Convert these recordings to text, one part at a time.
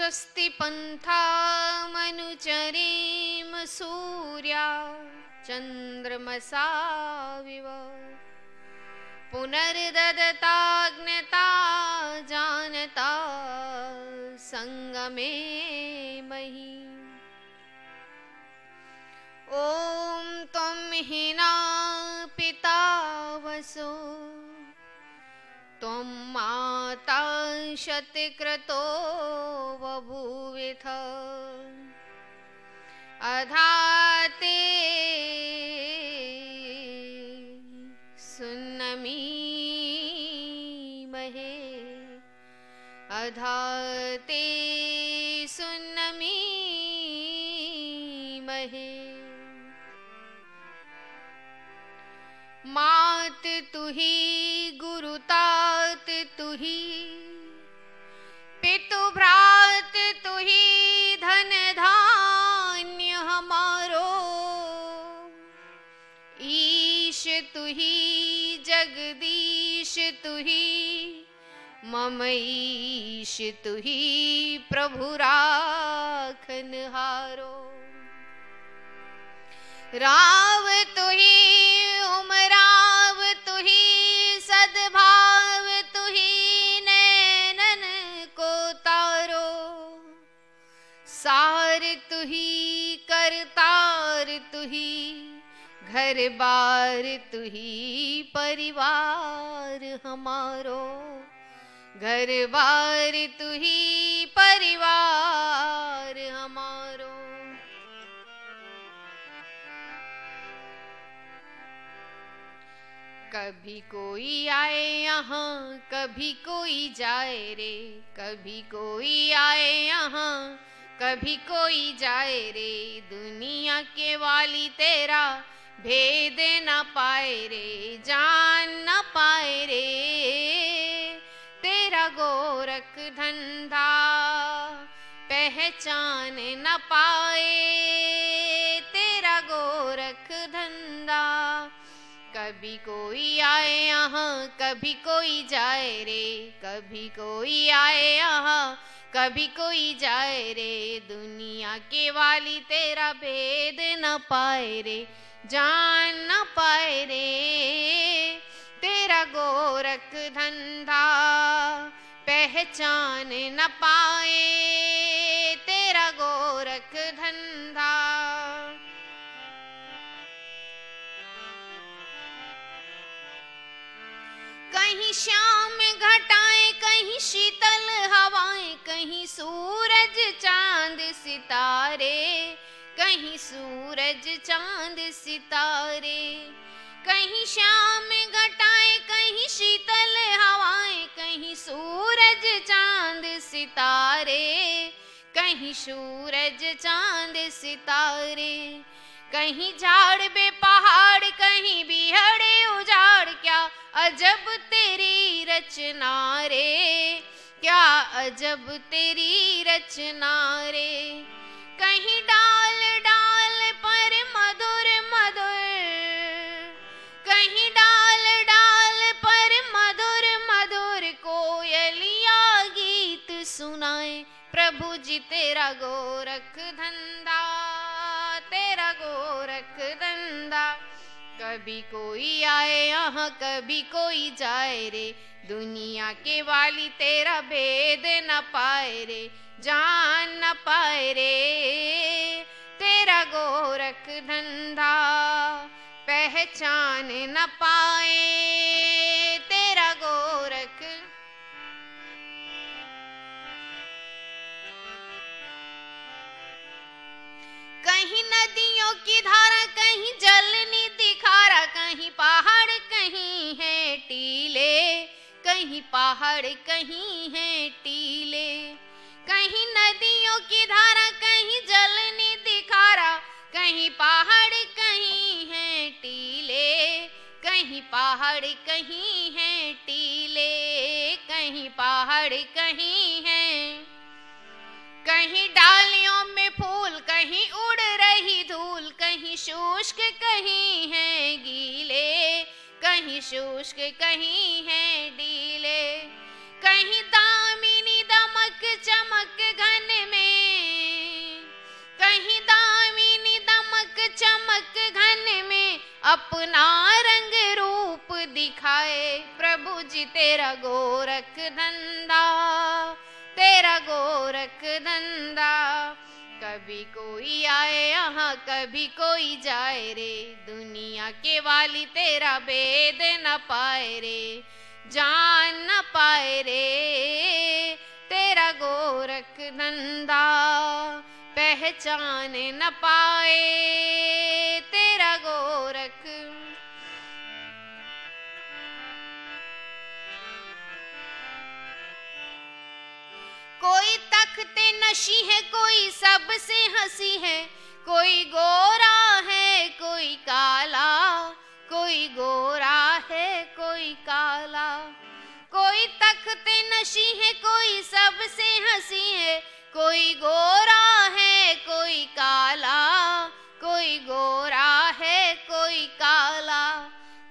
स्वस्ति पन्था मनुचरेम सूर्या चन्द्रमसाविव पुनर्ददताज्ञता जानता संगमे मही। ॐ त्वं हिना पिता वसो त्वं माता शतक्रतो बभूविथ अधाते सुन्नमीमहे अधाते सुन्नमीमहे। मात तुही गुरुतात तुही पितु भ्रात तुही धन धान्य हमारो ईश तुही जगदीश तुही मम ईश तुही प्रभु राखनहारो। राव तुही उमराव तुही सद्भाव तुही नैनन को तारो सार तुही करतार तुही घर बार तुही परिवार हमारो घर बार तुही परिवार हमारो। कभी कोई आए यहाँ कभी कोई जाए रे कभी कोई आए यहाँ कभी कोई जाए रे दुनिया के वाली तेरा भेद न पाए रे जान न पाए रे तेरा गोरख धंधा पहचान न पाए तेरा गोरख धंधा। कभी कोई आए यहाँ कभी कोई जाए रे कभी कोई आए यहाँ कभी कोई जाए रे दुनिया के वाली तेरा भेद न पाए रे जान न पाए रे तेरा गोरख धंधा पहचान न पाए तेरा गोरख धंधा। कहीं शाम घटाएं कहीं शीतल हवाएं कहीं सूरज चांद सितारे कहीं सूरज चांद सितारे कहीं शाम घटाएं कहीं शीतल हवाएं कहीं सूरज चांद सितारे कहीं सूरज चांद सितारे कहीं झाड़ बे पहाड़ कहीं बिहड़े उजाड़ क्या अजब तेरी रचना रे क्या अजब तेरी रचना रे। कहीं डाल डाल पर मधुर मधुर कहीं डाल डाल पर मधुर मधुर कोयलिया गीत सुनाए प्रभु जी तेरा गोरख धंधा तेरा गोरख धंधा। कभी कोई आए यहाँ कभी कोई जाए रे दुनिया के वाली तेरा भेद न पाए रे जान न पाए रे तेरा गोरख धंधा पहचान न पाए तेरा गोरख। कहीं नदियों की धारा कहीं जल निधि खारा कहीं पहाड़ कहीं है टीले कहीं पहाड़ कहीं है टीले कहीं नदियों की धारा कहीं जल निधि खारा कहीं पहाड़ कहीं है टीले कहीं पहाड़ कहीं है टीले कहीं पहाड़ कहीं है कहीं डालियों में फूल कहीं उड़ रही धूल कहीं शुष्क कहीं है गीले कहीं शुष्क कहीं है डीले कहीं दामिनी दमक चमक घन जी तेरा गोरख धंधा, तेरा गोरख धंधा। कभी कोई आए यहाँ कभी कोई जाए रे, दुनिया के वाली तेरा भेद न पाए रे, जान न पाए रे। तेरा गोरख धंधा पहचान न पाए, तेरा गोरख। कोई तख्ते नशी है, कोई सबसे हंसी है, कोई गोरा है कोई काला, कोई गोरा है कोई काला। कोई तख्ते नशी है, कोई सबसे हंसी है, कोई गोरा है कोई काला, कोई गोरा है कोई काला।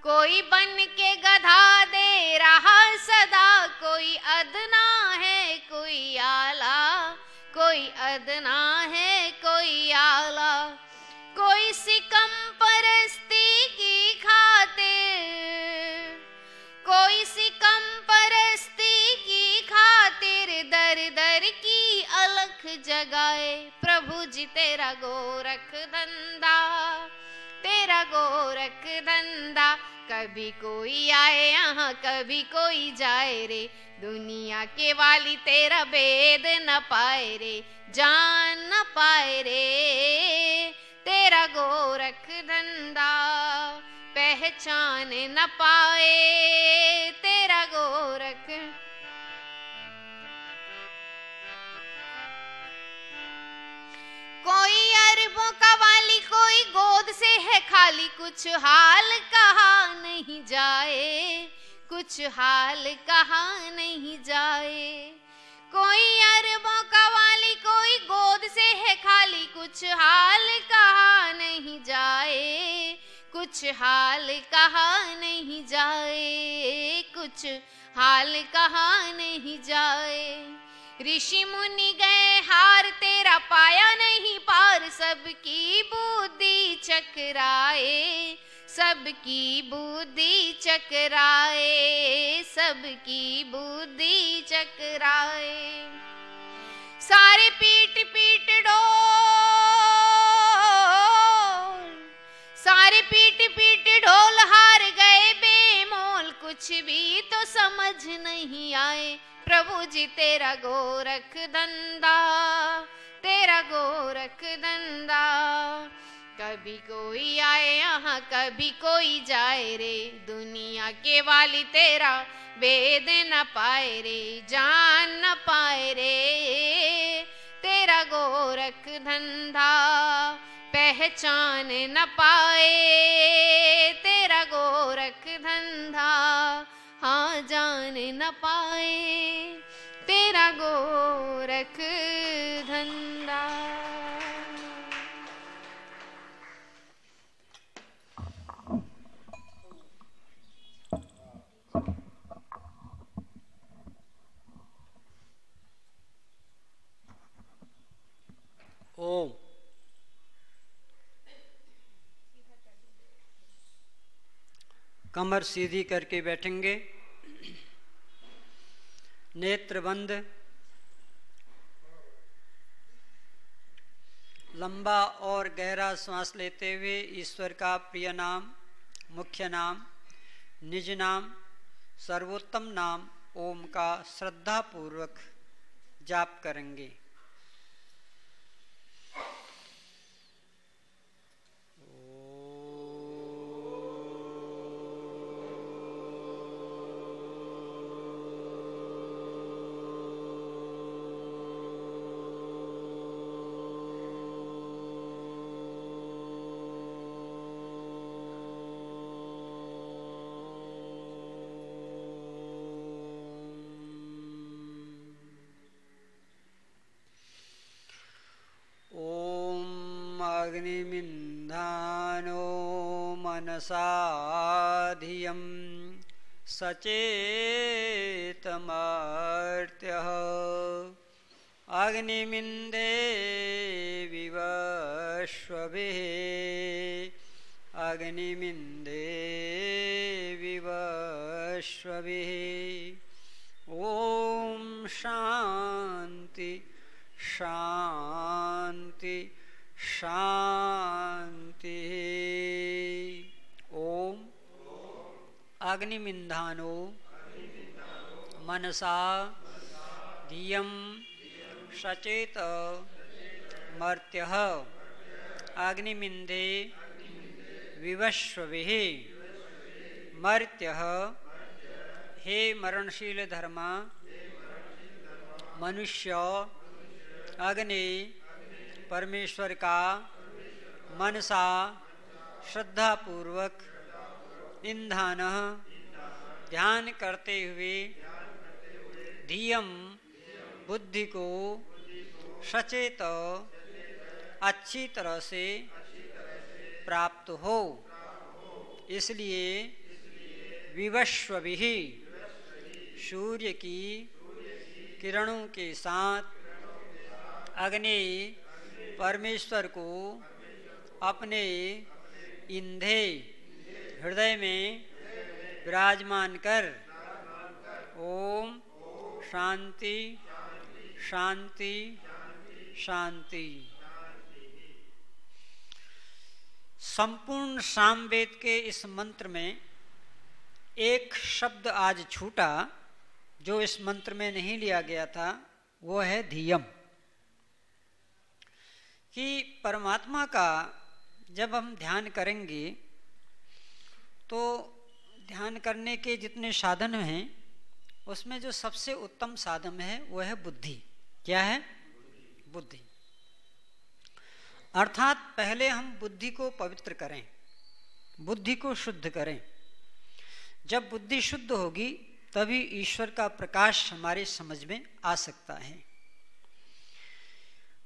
कोई बन के गधा दे रहा सदा, कोई अदना है कोई आला, कोई अदना है कोई आला। कोई सिकम परस्ती की खातिर, कोई सिकम परस्ती की खातिर दर दर की अलख जगाए। प्रभु जी तेरा गोरख धंधा, तेरा गोरख धंधा। कभी कोई आए यहाँ कभी कोई जाए रे, दुनिया के वाली तेरा भेद न पाए रे, जान न पाए रे। तेरा गोरख धंधा पहचान न पाए, तेरा गोरख। कोई अरबों का वाली, कोई गोद से है खाली, कुछ हाल कहा नहीं जाए, कुछ हाल कहा नहीं जाए। कोई अरबों का वाली, कोई गोद से है खाली, कुछ हाल कहा नहीं जाए, कुछ हाल कहा नहीं जाए, कुछ हाल कहा नहीं जाए। ऋषि मुनि गए हार, तेरा पाया नहीं पार, सबकी बुद्धि चकराए, सबकी बुद्धि चकराए, सबकी बुद्धि चकराए। सारे पीट पीट ढोल, सारे पीट पीट ढोल हार गए बेमोल, कुछ भी तो समझ नहीं आए। प्रभु जी तेरा गोरख धंधा, तेरा गोरख धंधा। कभी कोई आए यहाँ कभी कोई जाए रे, दुनिया के वाली तेरा भेद न पाए रे, जान न पाए रे। तेरा गोरख धंधा पहचान न पाए, तेरा गोरख धंधा हाँ जान न पाए, तेरा गोरख धंधा। ओम। कमर सीधी करके बैठेंगे, नेत्र बंद। लंबा और गहरा श्वास लेते हुए ईश्वर का प्रिय नाम, मुख्य नाम, निज नाम, सर्वोत्तम नाम ओम का श्रद्धा पूर्वक जाप करेंगे। अग्निमिन्धानो मनसा धियं सचेतमर्त्यः अग्निमिन्दे विवश्वभिः अग्निमिन्दे विवश्वभिः विवस्वभिः। ओम शांति शांति शांति। ओम अग्निमिन्धानो मनसा धियं सचेत मर्त्यः अग्निमिन्दे विवस्वभिः। मर्त्यः हे मरणशील धर्मा मनुष्य अग्नि परमेश्वर का मनसा श्रद्धापूर्वक ईंधन ध्यान करते हुए धियम बुद्धि को सचेत अच्छी तरह से प्राप्त हो, इसलिए विवस्वभिः सूर्य की किरणों के साथ अग्नि परमेश्वर को अपने इंधे हृदय में विराजमान कर ओम शांति शांति शांति। संपूर्ण सामवेद के इस मंत्र में एक शब्द आज छूटा जो इस मंत्र में नहीं लिया गया था, वो है धियम। कि परमात्मा का जब हम ध्यान करेंगे तो ध्यान करने के जितने साधन हैं उसमें जो सबसे उत्तम साधन है वो है बुद्धि। क्या है? बुद्धि। अर्थात पहले हम बुद्धि को पवित्र करें, बुद्धि को शुद्ध करें। जब बुद्धि शुद्ध होगी तभी ईश्वर का प्रकाश हमारे समझ में आ सकता है।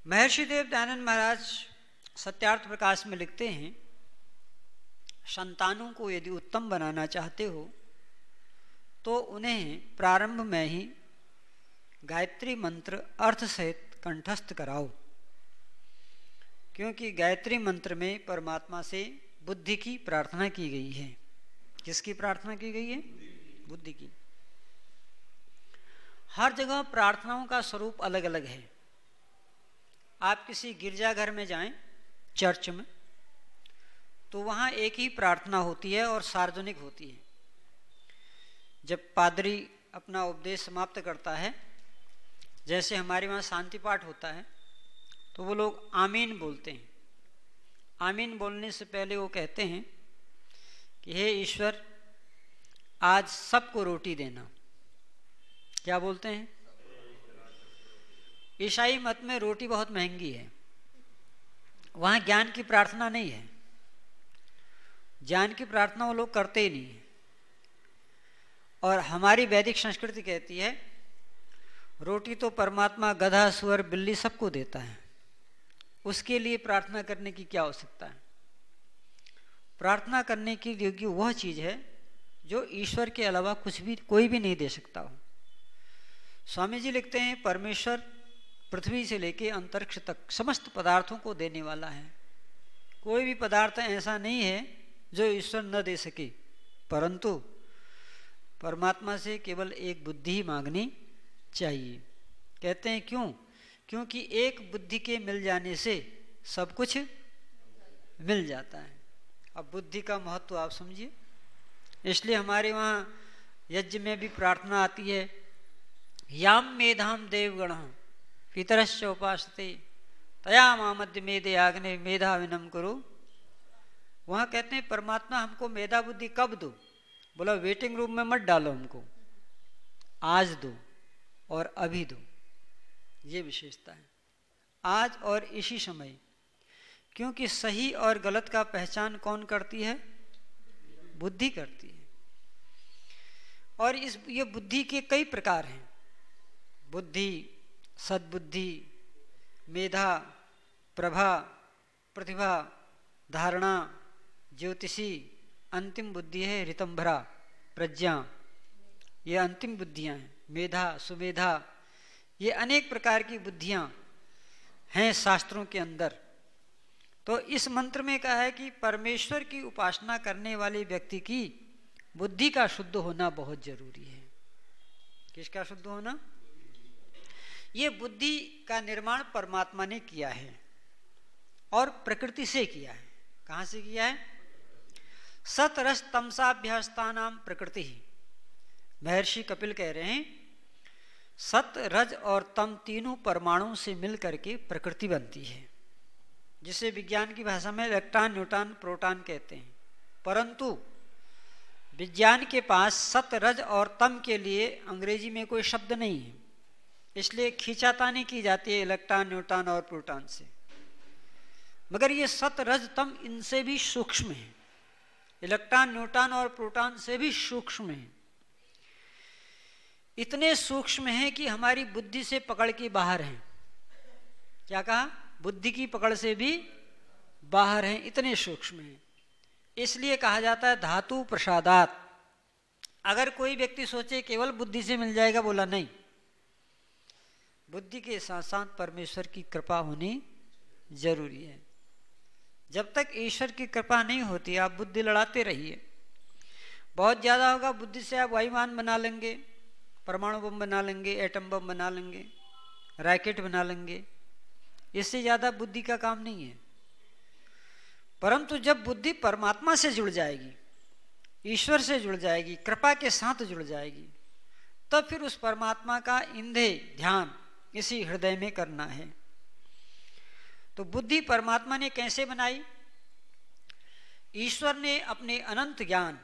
महर्षि देव दयानंद महाराज सत्यार्थ प्रकाश में लिखते हैं, संतानों को यदि उत्तम बनाना चाहते हो तो उन्हें प्रारंभ में ही गायत्री मंत्र अर्थ सहित कंठस्थ कराओ, क्योंकि गायत्री मंत्र में परमात्मा से बुद्धि की प्रार्थना की गई है। किसकी प्रार्थना की गई है? बुद्धि की। हर जगह प्रार्थनाओं का स्वरूप अलग अलग है। आप किसी गिरजाघर में जाएं, चर्च में, तो वहाँ एक ही प्रार्थना होती है और सार्वजनिक होती है। जब पादरी अपना उपदेश समाप्त करता है, जैसे हमारे वहाँ शांति पाठ होता है, तो वो लोग आमीन बोलते हैं। आमीन बोलने से पहले वो कहते हैं कि हे ईश्वर, आज सबको रोटी देना। क्या बोलते हैं? ईसाई मत में रोटी बहुत महंगी है, वहाँ ज्ञान की प्रार्थना नहीं है। ज्ञान की प्रार्थना वो लोग करते ही नहीं है। और हमारी वैदिक संस्कृति कहती है रोटी तो परमात्मा गधा सुअर बिल्ली सबको देता है, उसके लिए प्रार्थना करने की क्या आवश्यकता है। प्रार्थना करने की योग्य वह चीज़ है जो ईश्वर के अलावा कुछ भी कोई भी नहीं दे सकता हो। स्वामी जी लिखते हैं, परमेश्वर पृथ्वी से लेकर अंतरिक्ष तक समस्त पदार्थों को देने वाला है। कोई भी पदार्थ ऐसा नहीं है जो ईश्वर न दे सके, परंतु परमात्मा से केवल एक बुद्धि ही मांगनी चाहिए। कहते हैं क्यों? क्योंकि एक बुद्धि के मिल जाने से सब कुछ मिल जाता है। अब बुद्धि का महत्व आप समझिए। इसलिए हमारे वहाँ यज्ञ में भी प्रार्थना आती है, याम मेधाम देवगण पितरश्च उपासते तया मामद्य मेधे आग्ने मेधा विनम करो। वहाँ कहते हैं परमात्मा हमको मेधा बुद्धि कब दो? बोला वेटिंग रूम में मत डालो हमको, आज दो और अभी दो। ये विशेषता है, आज और इसी समय। क्योंकि सही और गलत का पहचान कौन करती है? बुद्धि करती है। और ये बुद्धि के कई प्रकार हैं। बुद्धि, सद्बुद्धि, मेधा, प्रभा, प्रतिभा, धारणा, ज्योतिषी, अंतिम बुद्धि है ऋतंभरा, प्रज्ञा। ये अंतिम बुद्धियां हैं। मेधा, सुमेधा, ये अनेक प्रकार की बुद्धियां हैं शास्त्रों के अंदर। तो इस मंत्र में कहा है कि परमेश्वर की उपासना करने वाले व्यक्ति की बुद्धि का शुद्ध होना बहुत जरूरी है। किसका शुद्ध होना? ये बुद्धि का निर्माण परमात्मा ने किया है और प्रकृति से किया है। कहाँ से किया है? सत रस तमसाभ्यस्तानाम प्रकृति ही। महर्षि कपिल कह रहे हैं सत रज और तम तीनों परमाणुओं से मिल करके प्रकृति बनती है, जिसे विज्ञान की भाषा में इलेक्ट्रॉन न्यूट्रॉन प्रोटॉन कहते हैं। परंतु विज्ञान के पास सत रज और तम के लिए अंग्रेजी में कोई शब्द नहीं है, इसलिए खींचातानी की जाती है इलेक्ट्रॉन न्यूट्रॉन और प्रोटॉन से। मगर ये सत रज तम इनसे भी सूक्ष्म है, इलेक्ट्रॉन न्यूट्रॉन और प्रोटॉन से भी सूक्ष्म है। इतने सूक्ष्म हैं कि हमारी बुद्धि से पकड़ के बाहर हैं। क्या कहा? बुद्धि की पकड़ से भी बाहर हैं, इतने सूक्ष्म हैं। इसलिए कहा जाता है धातु प्रसादात। अगर कोई व्यक्ति सोचे केवल बुद्धि से मिल जाएगा, बोला नहीं, बुद्धि के साथ साथ परमेश्वर की कृपा होनी जरूरी है। जब तक ईश्वर की कृपा नहीं होती आप बुद्धि लड़ाते रहिए। बहुत ज़्यादा होगा, बुद्धि से आप वायुयान बना लेंगे, परमाणु बम बना लेंगे, एटम बम बना लेंगे, रैकेट बना लेंगे। इससे ज़्यादा बुद्धि का काम नहीं है। परंतु जब बुद्धि परमात्मा से जुड़ जाएगी, ईश्वर से जुड़ जाएगी, कृपा के साथ जुड़ जाएगी, तब फिर उस परमात्मा का इंधे ध्यान इसी हृदय में करना है। तो बुद्धि परमात्मा ने कैसे बनाई? ईश्वर ने अपने अनंत ज्ञान,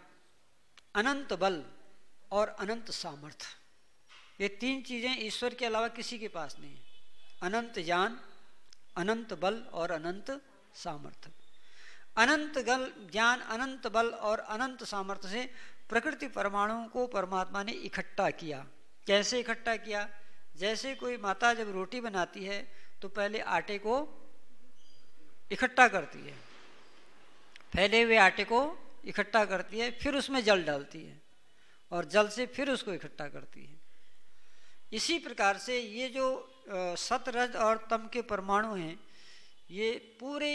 अनंत बल और अनंत सामर्थ्य, ये तीन चीजें ईश्वर के अलावा किसी के पास नहीं है। अनंत ज्ञान, अनंत बल और अनंत सामर्थ्य। अनंत ज्ञान, अनंत बल और अनंत सामर्थ्य से प्रकृति परमाणुओं को परमात्मा ने इकट्ठा किया। कैसे इकट्ठा किया? जैसे कोई माता जब रोटी बनाती है तो पहले आटे को इकट्ठा करती है, फैले हुए आटे को इकट्ठा करती है, फिर उसमें जल डालती है और जल से फिर उसको इकट्ठा करती है। इसी प्रकार से ये जो सत रज और तम के परमाणु हैं, ये पूरे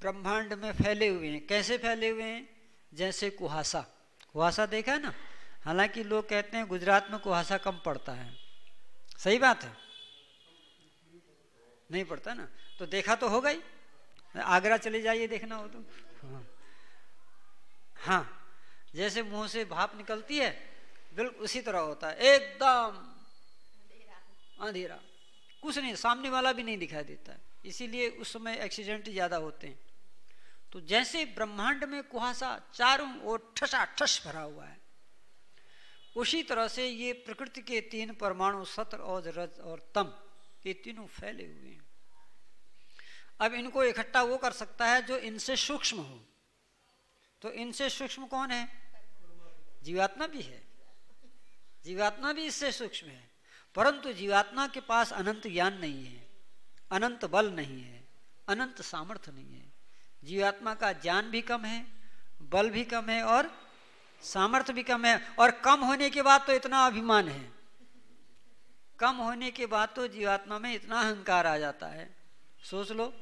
ब्रह्मांड में फैले हुए हैं। कैसे फैले हुए हैं? जैसे कुहासा। कुहासा देखा है ना? हालांकि लोग कहते हैं गुजरात में कुहासा कम पड़ता है। सही बात है, नहीं पड़ता ना? तो देखा तो होगा ही, आगरा चले जाइए देखना हो तो। हाँ, जैसे मुंह से भाप निकलती है बिल्कुल उसी तरह होता है, एकदम अंधेरा, कुछ नहीं, सामने वाला भी नहीं दिखाई देता है। इसीलिए उस समय एक्सीडेंट ज्यादा होते हैं। तो जैसे ब्रह्मांड में कुहासा चारों ओर ठसाठस भरा हुआ है, उसी तरह से ये प्रकृति के तीन परमाणु सत और रज और तम, ये तीनों फैले हुए हैं। अब इनको इकट्ठा वो कर सकता है जो इनसे सूक्ष्म हो। तो इनसे सूक्ष्म कौन है? जीवात्मा भी है, जीवात्मा भी इससे सूक्ष्म है। परंतु जीवात्मा के पास अनंत ज्ञान नहीं है, अनंत बल नहीं है, अनंत सामर्थ्य नहीं है। जीवात्मा का ज्ञान भी कम है, बल भी कम है और सामर्थ्य भी कम है। और कम होने के बाद तो इतना अभिमान है, कम होने के बाद तो जीवात्मा में इतना अहंकार आ जाता है। सोच लो,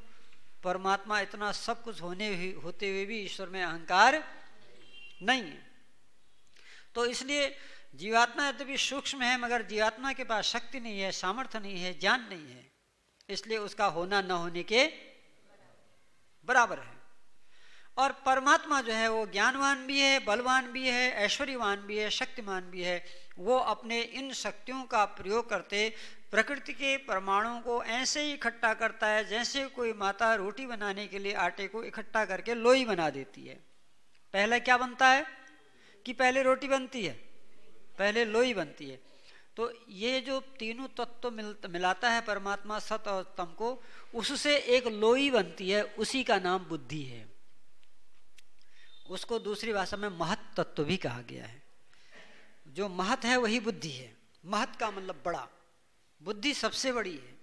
परमात्मा इतना सब कुछ होते हुए भी ईश्वर में अहंकार नहीं है। तो इसलिए जीवात्मा यद्यपि सूक्ष्म है, मगर जीवात्मा के पास शक्ति नहीं है, सामर्थ्य नहीं है, ज्ञान नहीं है, इसलिए उसका होना न होने के बराबर है। और परमात्मा जो है वो ज्ञानवान भी है, बलवान भी है, ऐश्वर्यवान भी है, शक्तिमान भी है। वो अपने इन शक्तियों का प्रयोग करते प्रकृति के परमाणुओं को ऐसे ही इकट्ठा करता है जैसे कोई माता रोटी बनाने के लिए आटे को इकट्ठा करके लोई बना देती है। पहले क्या बनता है कि पहले रोटी बनती है? पहले लोई बनती है। तो ये जो तीनों तत्व मिलाता है परमात्मा सत और तम को, उससे एक लोई बनती है, उसी का नाम बुद्धि है। उसको दूसरी भाषा में महत तत्व भी कहा गया है। जो महत है वही बुद्धि है। महत का मतलब बड़ा, बुद्धि सबसे बड़ी है।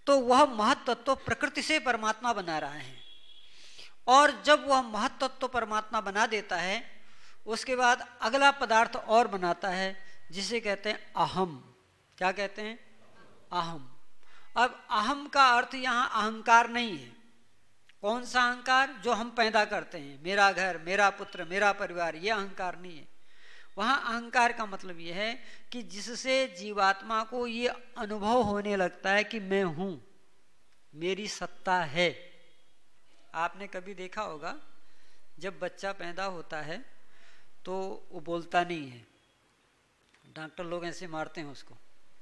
तो वह महत तत्व प्रकृति से परमात्मा बना रहा है। और जब वह महत तत्व परमात्मा बना देता है, उसके बाद अगला पदार्थ और बनाता है जिसे कहते हैं अहम। क्या कहते हैं? अहम। अब अहम का अर्थ यहाँ अहंकार नहीं है, कौन सा अहंकार? जो हम पैदा करते हैं, मेरा घर, मेरा पुत्र, मेरा परिवार, ये अहंकार नहीं है। वहाँ अहंकार का मतलब ये है कि जिससे जीवात्मा को ये अनुभव होने लगता है कि मैं हूँ, मेरी सत्ता है। आपने कभी देखा होगा जब बच्चा पैदा होता है तो वो बोलता नहीं है, डॉक्टर लोग ऐसे मारते हैं उसको,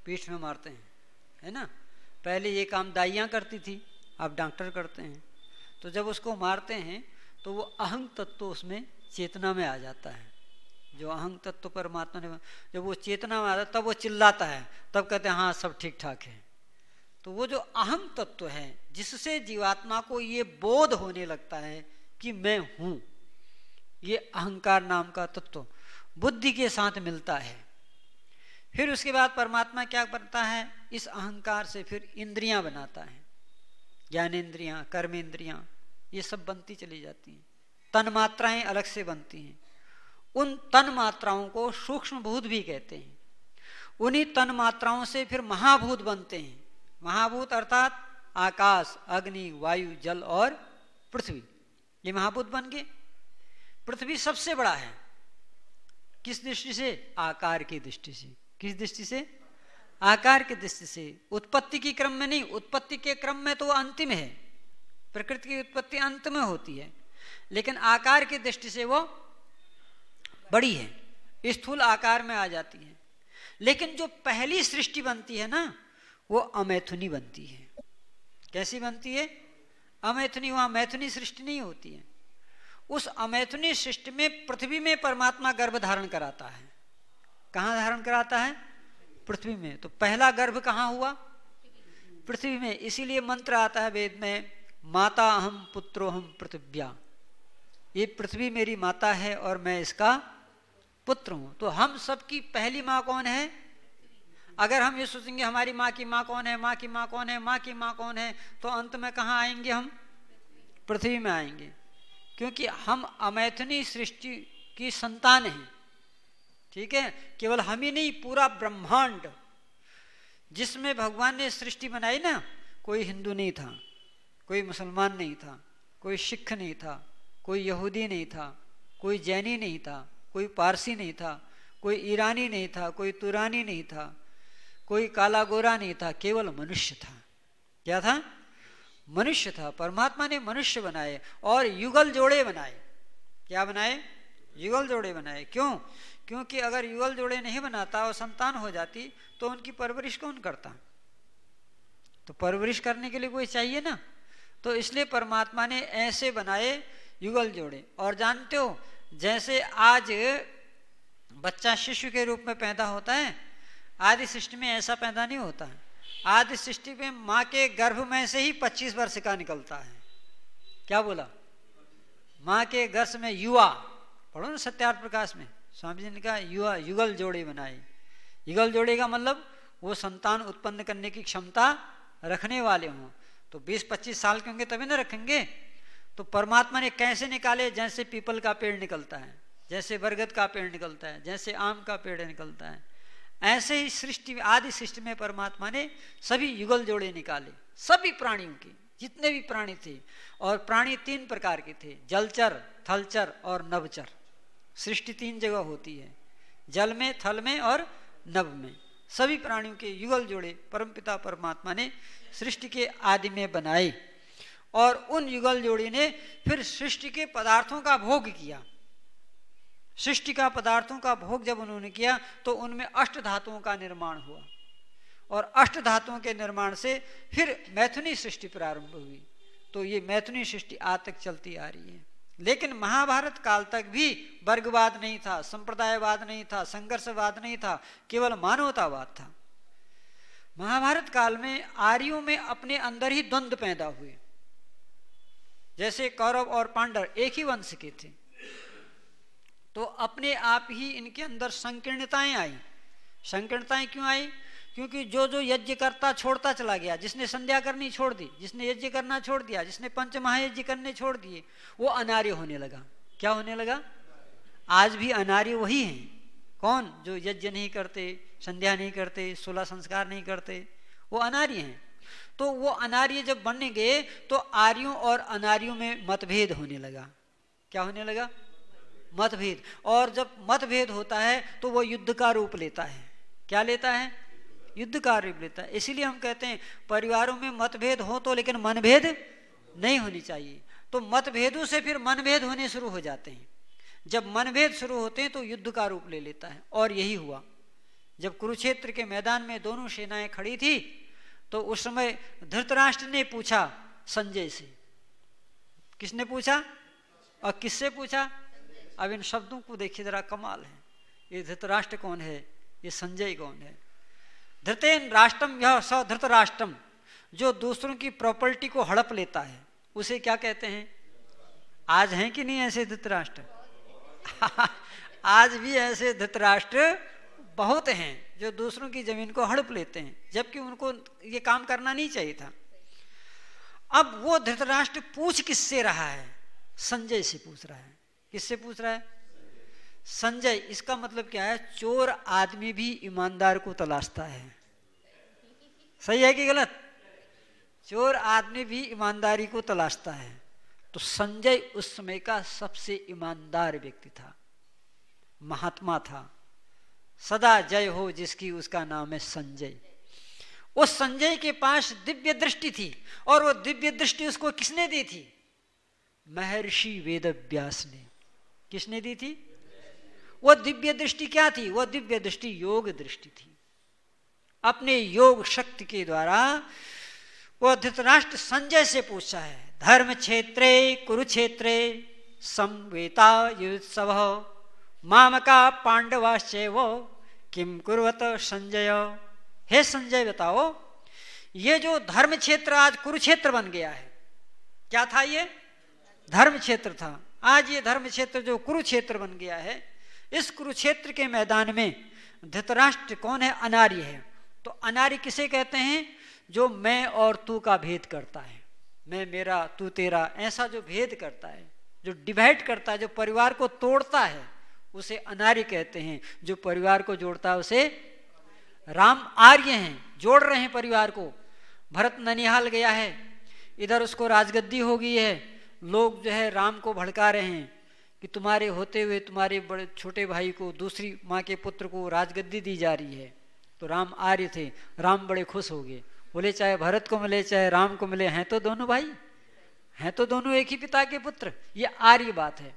पीठ में मारते हैं, है ना। पहले ये काम दाइयाँ करती थी, अब डॉक्टर करते हैं। तो जब उसको मारते हैं तो वो अहं तत्व उसमें चेतना में आ जाता है। जो अहं तत्व परमात्मा ने, जब वो चेतना में आता है तब वो चिल्लाता है, तब कहते हैं हाँ सब ठीक ठाक है। तो वो जो अहं तत्व है जिससे जीवात्मा को ये बोध होने लगता है कि मैं हूँ, ये अहंकार नाम का तत्व बुद्धि के साथ मिलता है। फिर उसके बाद परमात्मा क्या करता है? इस अहंकार से फिर इंद्रियां बनाता है, ज्ञानेंद्रियां, कर्मेंद्रियां, ये सब बनती चली जाती हैं। तन मात्राएं अलग से बनती हैं। उन तन मात्राओं को सूक्ष्म भूत भी कहते हैं। उन्हीं तन मात्राओं से फिर महाभूत बनते हैं। महाभूत अर्थात आकाश, अग्नि, वायु, जल और पृथ्वी, ये महाभूत बन गए। पृथ्वी सबसे बड़ा है, किस दृष्टि से? आकार की दृष्टि से। किस दृष्टि से? आकार की दृष्टि से। उत्पत्ति की क्रम में नहीं, उत्पत्ति के क्रम में तो वो अंतिम है, प्रकृति की उत्पत्ति अंत में होती है, लेकिन आकार की दृष्टि से वो बड़ी है, स्थूल आकार में आ जाती है। लेकिन जो पहली सृष्टि बनती है ना, वो अमैथुनी बनती है। कैसी बनती है? अमैथुनी। वहां मैथुनी सृष्टि नहीं होती है। उस अमैथुनी सृष्टि में पृथ्वी में परमात्मा गर्भ धारण कराता है। कहाँ धारण कराता है? पृथ्वी में। तो पहला गर्भ कहाँ हुआ? पृथ्वी में। इसीलिए मंत्र आता है वेद में, माता अहम पुत्रो हम पृथिव्या। ये पृथ्वी मेरी माता है और मैं इसका पुत्र हूं। तो हम सबकी पहली माँ कौन है? अगर हम ये सोचेंगे हमारी माँ की माँ कौन है, माँ की माँ कौन है, माँ की माँ कौन है, तो अंत में कहाँ आएंगे हम? पृथ्वी में आएंगे, क्योंकि हम अमैथुनी सृष्टि की संतान हैं। ठीक है, केवल हम ही नहीं, पूरा ब्रह्मांड जिसमें भगवान ने सृष्टि बनाई ना, कोई हिंदू नहीं था, कोई मुसलमान नहीं था, कोई सिख नहीं था, कोई यहूदी नहीं था, कोई जैनी नहीं था, कोई पारसी नहीं था, कोई ईरानी नहीं था, कोई तुरानी नहीं था, कोई काला गोरा नहीं था, केवल मनुष्य था। क्या था? मनुष्य था। परमात्मा ने मनुष्य बनाए और युगल जोड़े बनाए। क्या बनाए? युगल जोड़े बनाए। क्यों? क्योंकि अगर युगल जोड़े नहीं बनाता और संतान हो जाती तो उनकी परवरिश कौन करता? तो परवरिश करने के लिए कोई चाहिए ना। तो इसलिए परमात्मा ने ऐसे बनाए युगल जोड़े। और जानते हो, जैसे आज बच्चा शिशु के रूप में पैदा होता है, आदि सृष्टि में ऐसा पैदा नहीं होता है। आदि सृष्टि में माँ के गर्भ में से ही 25 वर्ष का निकलता है। क्या बोला? माँ के गर्भ में युवा, पढ़ो ना सत्यार्थ प्रकाश में, स्वामी जी ने कहा युवा युगल जोड़े बनाए। युगल जोड़े का मतलब वो संतान उत्पन्न करने की क्षमता रखने वाले हों। तो 20-25 साल के होंगे तभी ना रखेंगे। तो परमात्मा ने कैसे निकाले? जैसे पीपल का पेड़ निकलता है, जैसे बरगद का पेड़ निकलता है, जैसे आम का पेड़ निकलता है, ऐसे ही सृष्टि में, आदि सृष्टि में परमात्मा ने सभी युगल जोड़े निकाले, सभी प्राणियों के, जितने भी प्राणी थे। और प्राणी 3 प्रकार के थे, जलचर, थलचर और नभचर। सृष्टि 3 जगह होती है, जल में, थल में और नभ में। सभी प्राणियों के युगल जोड़े परमपिता परमात्मा ने सृष्टि के आदि में बनाए। और उन युगल जोड़ी ने फिर सृष्टि के पदार्थों का भोग किया। सृष्टि का पदार्थों का भोग जब उन्होंने किया तो उनमें अष्ट धातुओं का निर्माण हुआ। और अष्ट धातुओं के निर्माण से फिर मैथुनी सृष्टि प्रारंभ हुई। तो ये मैथुनी सृष्टि आज तक चलती आ रही है। लेकिन महाभारत काल तक भी वर्गवाद नहीं था, संप्रदायवाद नहीं था, संघर्षवाद नहीं था, केवल मानवतावाद था। महाभारत काल में आर्यों में अपने अंदर ही द्वंद्व पैदा हुए। जैसे कौरव और पांडव एक ही वंश के थे, तो अपने आप ही इनके अंदर संकीर्णताएं आई। संकीर्णताएं क्यों आई? क्योंकि जो जो यज्ञ करता छोड़ता चला गया, जिसने संध्या करनी छोड़ दी, जिसने यज्ञ करना छोड़ दिया, जिसने पंच महायज्ञ करने छोड़ दिए, वो अनार्य होने लगा। क्या होने लगा? आज भी अनार्य वही हैं। कौन? जो यज्ञ नहीं करते, संध्या नहीं करते, 16 संस्कार नहीं करते, वो अनार्य हैं। तो वो अनार्य जब बनने गए तो आर्यों और अनार्यों में मतभेद होने लगा। क्या होने लगा? मतभेद। और जब मतभेद होता है तो वो युद्ध का रूप लेता है। क्या लेता है? युद्ध का रूप लेता है। इसीलिए हम कहते हैं परिवारों में मतभेद हो तो लेकिन मनभेद नहीं होनी चाहिए। तो मतभेदों से फिर मनभेद होने शुरू हो जाते हैं। जब मनभेद शुरू होते हैं तो युद्ध का रूप ले लेता है। और यही हुआ जब कुरुक्षेत्र के मैदान में दोनों सेनाएं खड़ी थी तो उस समय धृतराष्ट्र ने पूछा संजय से। किसने पूछा और किससे पूछा? अब इन शब्दों को देखिए जरा, कमाल है। ये धृतराष्ट्र कौन है? ये संजय कौन है? धृतेन राष्ट्रम यह स धृतराष्ट्रम, जो दूसरों की प्रॉपर्टी को हड़प लेता है उसे क्या कहते हैं? आज हैं कि नहीं ऐसे धृतराष्ट्र? आज भी ऐसे धृतराष्ट्र बहुत हैं जो दूसरों की जमीन को हड़प लेते हैं, जबकि उनको ये काम करना नहीं चाहिए था। अब वो धृतराष्ट्र पूछ किससे रहा है? संजय से पूछ रहा है। किससे पूछ रहा है? संजय। इसका मतलब क्या है? चोर आदमी भी ईमानदार को तलाशता है। सही है कि गलत? चोर आदमी भी ईमानदारी को तलाशता है। तो संजय उस समय का सबसे ईमानदार व्यक्ति था, महात्मा था। सदा जय हो जिसकी, उसका नाम है संजय। उस संजय के पास दिव्य दृष्टि थी। और वो दिव्य दृष्टि उसको किसने दी थी? महर्षि वेदव्यास ने। किसने दी थी? वो दिव्य दृष्टि क्या थी? वो दिव्य दृष्टि योग दृष्टि थी। अपने योग शक्ति के द्वारा वो धृतराष्ट्र संजय से पूछा है, धर्म क्षेत्रे कुरुक्षेत्रे संवेता युत्सव मामका पांडवाश्चैव किम कुर्वत संजय। हे संजय बताओ, ये जो धर्म क्षेत्र आज कुरुक्षेत्र बन गया है, क्या था ये? धर्म क्षेत्र था। आज ये धर्म क्षेत्र जो कुरुक्षेत्र बन गया है, इस कुरुक्षेत्र के मैदान में धृतराष्ट्र कौन है? अनार्य है। तो अनार्य किसे कहते हैं? जो मैं और तू का भेद करता है, मैं मेरा तू तेरा, ऐसा जो भेद करता है, जो डिवाइड करता है, जो परिवार को तोड़ता है, उसे अनार्य कहते हैं। जो परिवार को जोड़ता है उसे राम आर्य हैं, जोड़ रहे हैं परिवार को। भरत ननिहाल गया है, इधर उसको राजगद्दी हो गई है, लोग जो है राम को भड़का रहे हैं कि तुम्हारे होते हुए तुम्हारे बड़े छोटे भाई को, दूसरी माँ के पुत्र को राजगद्दी दी जा रही है। तो राम आर्य थे, राम बड़े खुश हो गए, बोले चाहे भरत को मिले चाहे राम को मिले, हैं तो दोनों भाई, हैं तो दोनों एक ही पिता के पुत्र। ये आर्य बात है।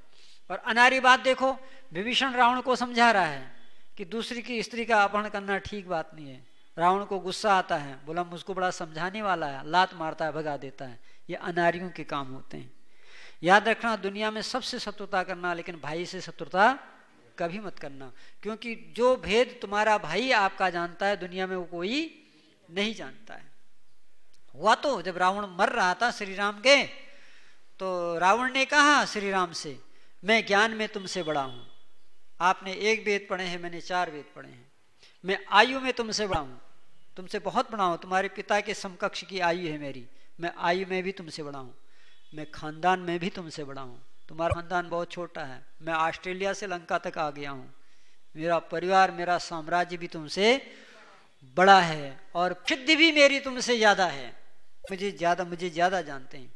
और अनार्य बात देखो, विभीषण रावण को समझा रहा है कि दूसरी की स्त्री का अपहरण करना ठीक बात नहीं है। रावण को गुस्सा आता है, बोला मुझको बड़ा समझाने वाला है, लात मारता है, भगा देता है। ये अनार्यों के काम होते हैं। याद रखना, दुनिया में सबसे शत्रुता करना, लेकिन भाई से शत्रुता कभी मत करना, क्योंकि जो भेद तुम्हारा भाई आपका जानता है दुनिया में वो कोई नहीं जानता है। हुआ तो जब रावण मर रहा था श्री राम के, तो रावण ने कहा श्री राम से, मैं ज्ञान में तुमसे बड़ा हूं, आपने 1 वेद पढ़े हैं, मैंने 4 वेद पढ़े हैं। मैं आयु में तुमसे बड़ा हूं, तुमसे बहुत बड़ा हूं, तुम्हारे पिता के समकक्ष की आयु है मेरी, मैं आयु में भी तुमसे बड़ा हूं, मैं खानदान में भी तुमसे बड़ा हूं, तुम्हारा खानदान बहुत छोटा है, मैं ऑस्ट्रेलिया से लंका तक आ गया हूं, मेरा परिवार, मेरा साम्राज्य भी तुमसे बड़ा है, और सिद्धि भी मेरी तुमसे ज्यादा है, मुझे ज्यादा जानते हैं,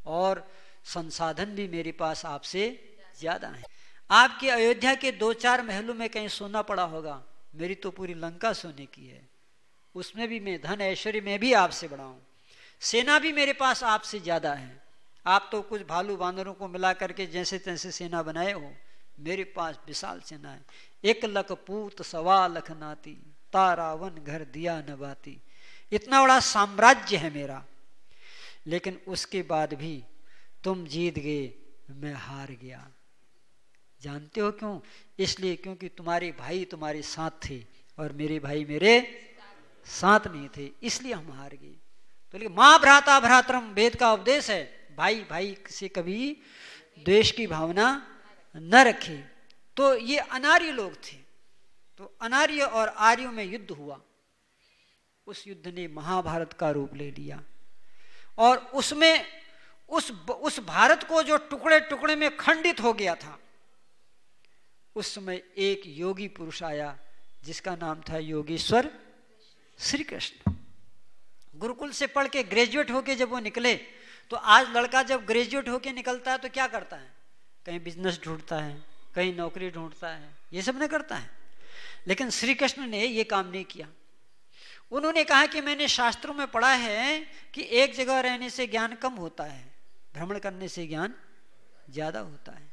और संसाधन भी मेरे पास आपसे ज्यादा है। आपकी अयोध्या के 2-4 महलों में कहीं सोना पड़ा होगा, मेरी तो पूरी लंका सोने की है, उसमें भी मैं धन ऐश्वर्य में भी आपसे बड़ा हूं, सेना भी मेरे पास आपसे ज्यादा है। आप तो कुछ भालू बांदरों को मिला करके जैसे तैसे सेना बनाए हो, मेरे पास विशाल सेना है। 1 लख पूत 1.25 लाख नाती, तारावन घर दिया न बाती, इतना बड़ा साम्राज्य है मेरा। लेकिन उसके बाद भी तुम जीत गए, मैं हार गया। जानते हो क्यों? इसलिए क्योंकि तुम्हारे भाई तुम्हारे साथ थे और मेरे भाई मेरे साथ नहीं थे, इसलिए हम हार गए। तो लेकिन माँ भ्राता भ्रातरम वेद का उपदेश है, भाई भाई से कभी द्वेष की भावना न रखे। तो ये अनार्य लोग थे। तो अनार्य और आर्यों में युद्ध हुआ, उस युद्ध ने महाभारत का रूप ले लिया। और उसमें उस भारत को जो टुकड़े टुकड़े में खंडित हो गया था, उस समय एक योगी पुरुष आया जिसका नाम था योगेश्वर श्री कृष्ण। गुरुकुल से पढ़ के ग्रेजुएट होके जब वो निकले, तो आज लड़का जब ग्रेजुएट होके निकलता है तो क्या करता है? कहीं बिजनेस ढूंढता है, कहीं नौकरी ढूंढता है, ये सब नहीं करता है। लेकिन श्री कृष्ण ने ये काम नहीं किया। उन्होंने कहा कि मैंने शास्त्रों में पढ़ा है कि एक जगह रहने से ज्ञान कम होता है, भ्रमण करने से ज्ञान ज्यादा होता है,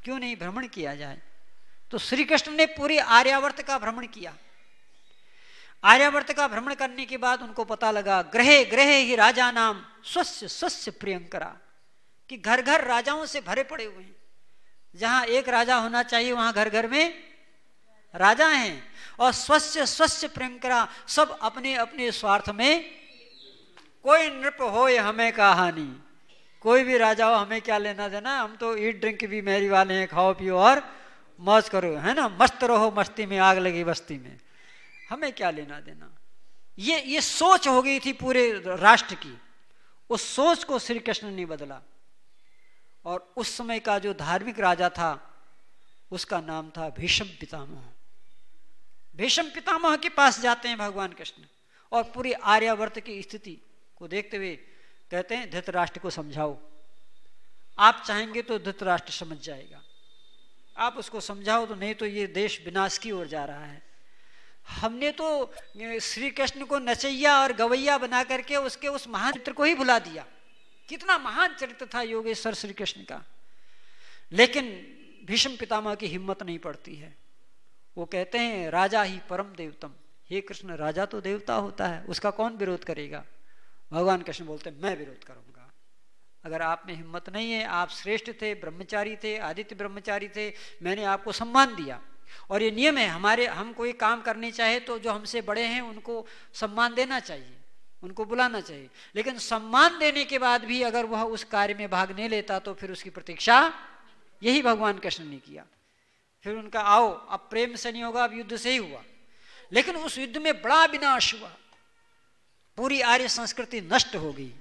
क्यों नहीं भ्रमण किया जाए। तो श्री कृष्ण ने पूरी आर्यावर्त का भ्रमण किया। आर्यावर्त का भ्रमण करने के बाद उनको पता लगा ग्रहे ग्रहे ही राजा नाम स्वस्य स्वस्य प्रियंकरा, कि घर घर राजाओं से भरे पड़े हुए हैं। जहां एक राजा होना चाहिए वहां घर घर में राजा हैं। और स्वस्य स्वस्य प्रियंकरा, सब अपने अपने स्वार्थ में। कोई नृप हो हमें कहानी, कोई भी राजा हो हमें क्या लेना देना, हम तो ईट ड्रिंक भी मेरी वाले हैं, खाओ पियो और मौज करो, है ना, मस्त रहो, मस्ती में आग लगी बस्ती में, हमें क्या लेना देना। ये सोच हो गई थी पूरे राष्ट्र की। उस सोच को श्री कृष्ण ने बदला। और उस समय का जो धार्मिक राजा था उसका नाम था भीष्म पितामह। भीष्म पितामह के पास जाते हैं भगवान कृष्ण और पूरी आर्यावर्त की स्थिति को देखते हुए कहते हैं धृतराष्ट्र को समझाओ। आप चाहेंगे तो धृतराष्ट्र समझ जाएगा, आप उसको समझाओ, तो नहीं तो ये देश विनाश की ओर जा रहा है। हमने तो श्री कृष्ण को नचैया और गवैया बना करके उसके उस महान चरित्र को ही भुला दिया। कितना महान चरित्र था योगेश्वर श्री कृष्ण का। लेकिन भीष्म पितामह की हिम्मत नहीं पड़ती है। वो कहते हैं राजा ही परम देवतम, हे कृष्ण राजा तो देवता होता है, उसका कौन विरोध करेगा। भगवान कृष्ण बोलते हैं मैं विरोध करूंगा। अगर आप में हिम्मत नहीं है, आप श्रेष्ठ थे, ब्रह्मचारी थे, आदित्य ब्रह्मचारी थे, मैंने आपको सम्मान दिया और ये नियम है हमारे, हम कोई काम करने चाहे तो जो हमसे बड़े हैं उनको सम्मान देना चाहिए, उनको बुलाना चाहिए। लेकिन सम्मान देने के बाद भी अगर वह उस कार्य में भाग नहीं लेता तो फिर उसकी प्रतीक्षा यही भगवान कृष्ण ने किया। फिर उनका आओ, अब प्रेम से नहीं होगा, अब युद्ध से ही हुआ। लेकिन उस युद्ध में बड़ा विनाश हुआ, पूरी आर्य संस्कृति नष्ट हो गई।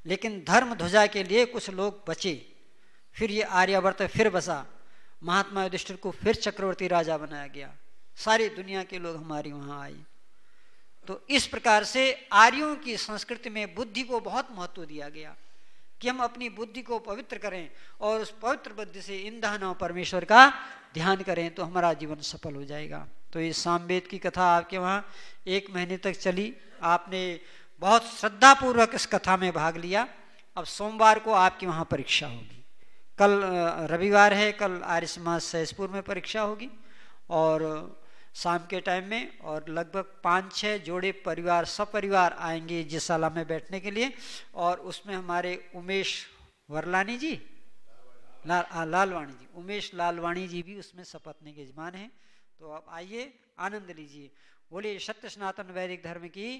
लेकिन धर्म ध्वजा के लिए कुछ लोग बचे। फिर ये आर्यावर्त फिर बसा, महात्मा युधिष्ठिर को फिर चक्रवर्ती राजा बनाया गया, सारी दुनिया के लोग हमारी वहां आए। तो इस प्रकार से आर्यों की संस्कृति में बुद्धि को बहुत महत्व दिया गया कि हम अपनी बुद्धि को पवित्र करें और उस पवित्र बुद्धि से ईंधन और परमेश्वर का ध्यान करें तो हमारा जीवन सफल हो जाएगा। तो ये सामवेद की कथा आपके वहाँ 1 महीने तक चली। आपने बहुत श्रद्धापूर्वक इस कथा में भाग लिया। अब सोमवार को आपके वहाँ परीक्षा होगी। कल रविवार है, कल आर्य समाज सहसपुर में परीक्षा होगी और शाम के टाइम में, और लगभग 5-6 जोड़े परिवार सपरिवार आएंगे जिशाला में बैठने के लिए। और उसमें हमारे उमेश वरलानी जी, लालवाणी जी, उमेश लालवाणी जी भी उसमें शपथ के यजमान हैं। तो आप आइए, आनंद लीजिए। बोलिए सत्य सनातन वैदिक धर्म की।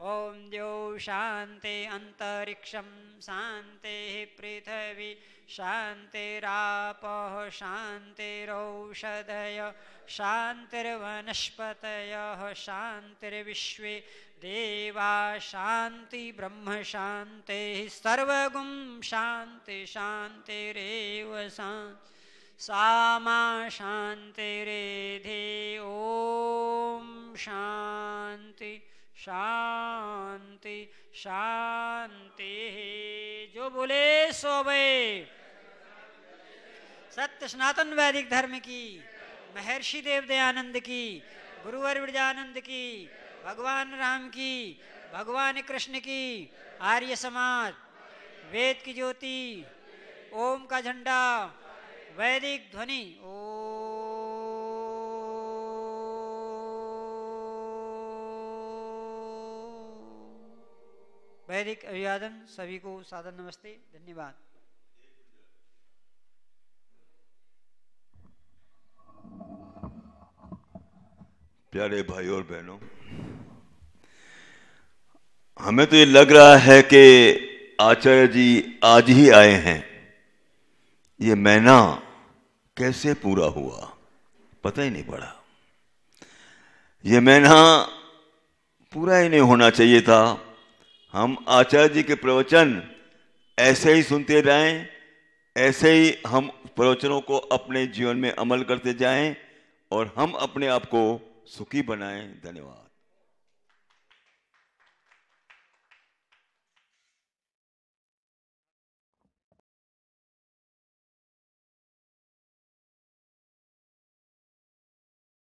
ओम द्यौ शांति अंतरिक्षम शांति पृथ्वी शांतिरापः शांतिरौषधय शांतिर्वनस्पतयः शांतिर्विश्वे देवा शांति ब्रह्म शांति सर्वगुण शांति शांतिरेव सामा शांतिरेधि। ओम शांति शांति शांति। जो बोले सो वे। सत्य सनातन वैदिक धर्म की, महर्षि देव दयानंद की, गुरुवर विरजानंद की, भगवान राम की, भगवान कृष्ण की, आर्य समाज, वेद की ज्योति, ओम का झंडा, वैदिक ध्वनि। वैदिक अभिवादन। सभी को सादर नमस्ते, धन्यवाद। प्यारे भाइयों और बहनों, हमें तो ये लग रहा है कि आचार्य जी आज ही आए हैं। ये महीना कैसे पूरा हुआ पता ही नहीं पड़ा। ये महीना पूरा ही नहीं होना चाहिए था। हम आचार्य जी के प्रवचन ऐसे ही सुनते रहें, ऐसे ही हम प्रवचनों को अपने जीवन में अमल करते जाएं और हम अपने आप को सुखी बनाएं। धन्यवाद।